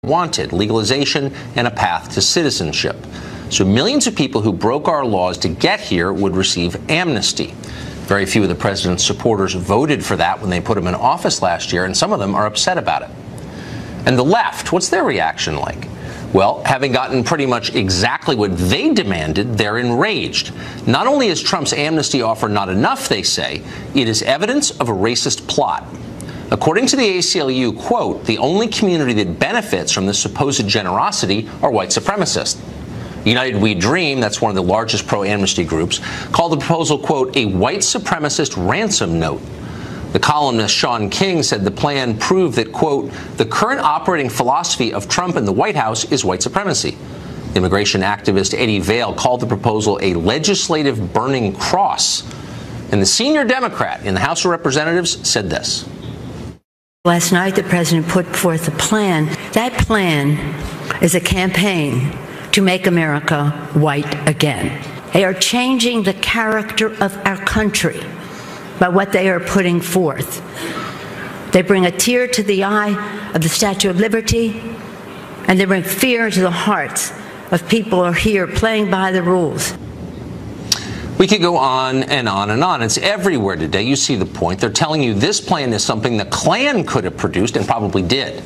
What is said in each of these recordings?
wanted: legalization and a path to citizenship. So millions of people who broke our laws to get here would receive amnesty. Very few of the president's supporters voted for that when they put him in office last year, and some of them are upset about it. And the left, what's their reaction like? Well, having gotten pretty much exactly what they demanded, they're enraged. Not only is Trump's amnesty offer not enough, they say, it is evidence of a racist plot. According to the ACLU, quote, the only community that benefits from this supposed generosity are white supremacists. United We Dream, that's one of the largest pro-amnesty groups, called the proposal, quote, a white supremacist ransom note. The columnist Sean King said the plan proved that, quote, the current operating philosophy of Trump and the White House is white supremacy. Immigration activist Eddie Vail called the proposal a legislative burning cross. And the senior Democrat in the House of Representatives said this. Last night, the president put forth a plan. That plan is a campaign to make America white again. They are changing the character of our country by what they are putting forth. They bring a tear to the eye of the Statue of Liberty, and they bring fear to the hearts of people who are here playing by the rules. We could go on and on and on. It's everywhere today. You see the point. They're telling you this plan is something the Klan could have produced and probably did.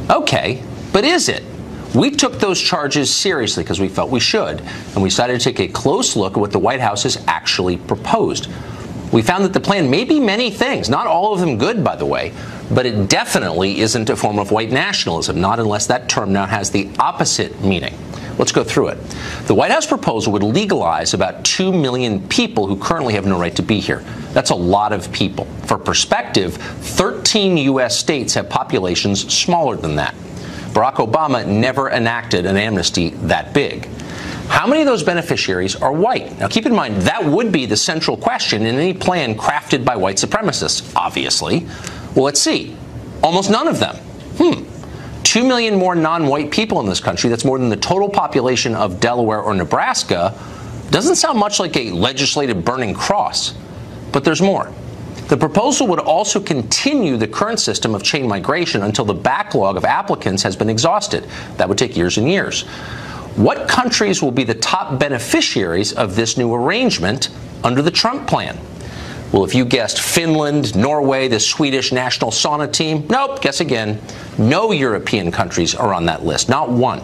Okay, but is it? We took those charges seriously because we felt we should, and we decided to take a close look at what the White House has actually proposed. We found that the plan may be many things, not all of them good, by the way, but it definitely isn't a form of white nationalism, not unless that term now has the opposite meaning. Let's go through it. The White House proposal would legalize about 2 million people who currently have no right to be here. That's a lot of people. For perspective, 13 U.S. states have populations smaller than that. Barack Obama never enacted an amnesty that big. How many of those beneficiaries are white? Now, keep in mind, that would be the central question in any plan crafted by white supremacists, obviously. Well, let's see. Almost none of them. 2 million more non-white people in this country, that's more than the total population of Delaware or Nebraska, doesn't sound much like a legislative burning cross. But there's more. The proposal would also continue the current system of chain migration until the backlog of applicants has been exhausted. That would take years and years. What countries will be the top beneficiaries of this new arrangement under the Trump plan? Well, if you guessed Finland, Norway, the Swedish national sauna team, nope, guess again. No European countries are on that list, not one.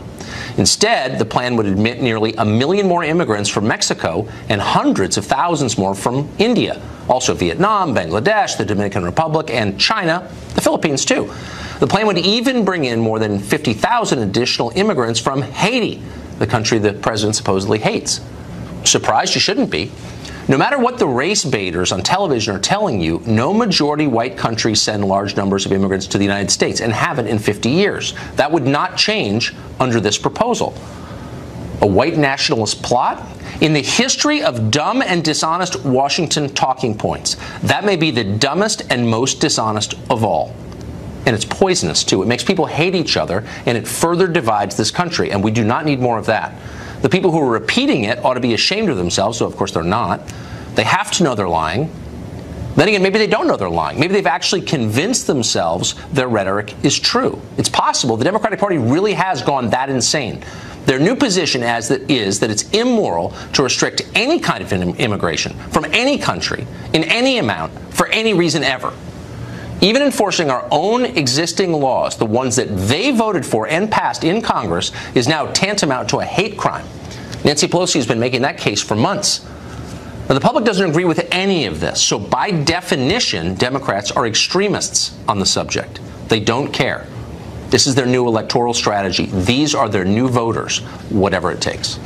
Instead, the plan would admit nearly 1 million more immigrants from Mexico and hundreds of thousands more from India. Also Vietnam, Bangladesh, the Dominican Republic, and China, the Philippines too. The plan would even bring in more than 50,000 additional immigrants from Haiti, the country the president supposedly hates. Surprised? You shouldn't be. No matter what the race baiters on television are telling you, no majority white countries send large numbers of immigrants to the United States and haven't in 50 years. That would not change under this proposal. A white nationalist plot? In the history of dumb and dishonest Washington talking points, that may be the dumbest and most dishonest of all. And it's poisonous, too. It makes people hate each other, and it further divides this country, and we do not need more of that. The people who are repeating it ought to be ashamed of themselves, so of course they're not. They have to know they're lying. Then again, maybe they don't know they're lying. Maybe they've actually convinced themselves their rhetoric is true. It's possible the Democratic Party really has gone that insane. Their new position is that it's immoral to restrict any kind of immigration from any country, in any amount, for any reason ever. Even enforcing our own existing laws, the ones that they voted for and passed in Congress, is now tantamount to a hate crime. Nancy Pelosi has been making that case for months. Now, the public doesn't agree with any of this, so by definition, Democrats are extremists on the subject. They don't care. This is their new electoral strategy. These are their new voters, whatever it takes.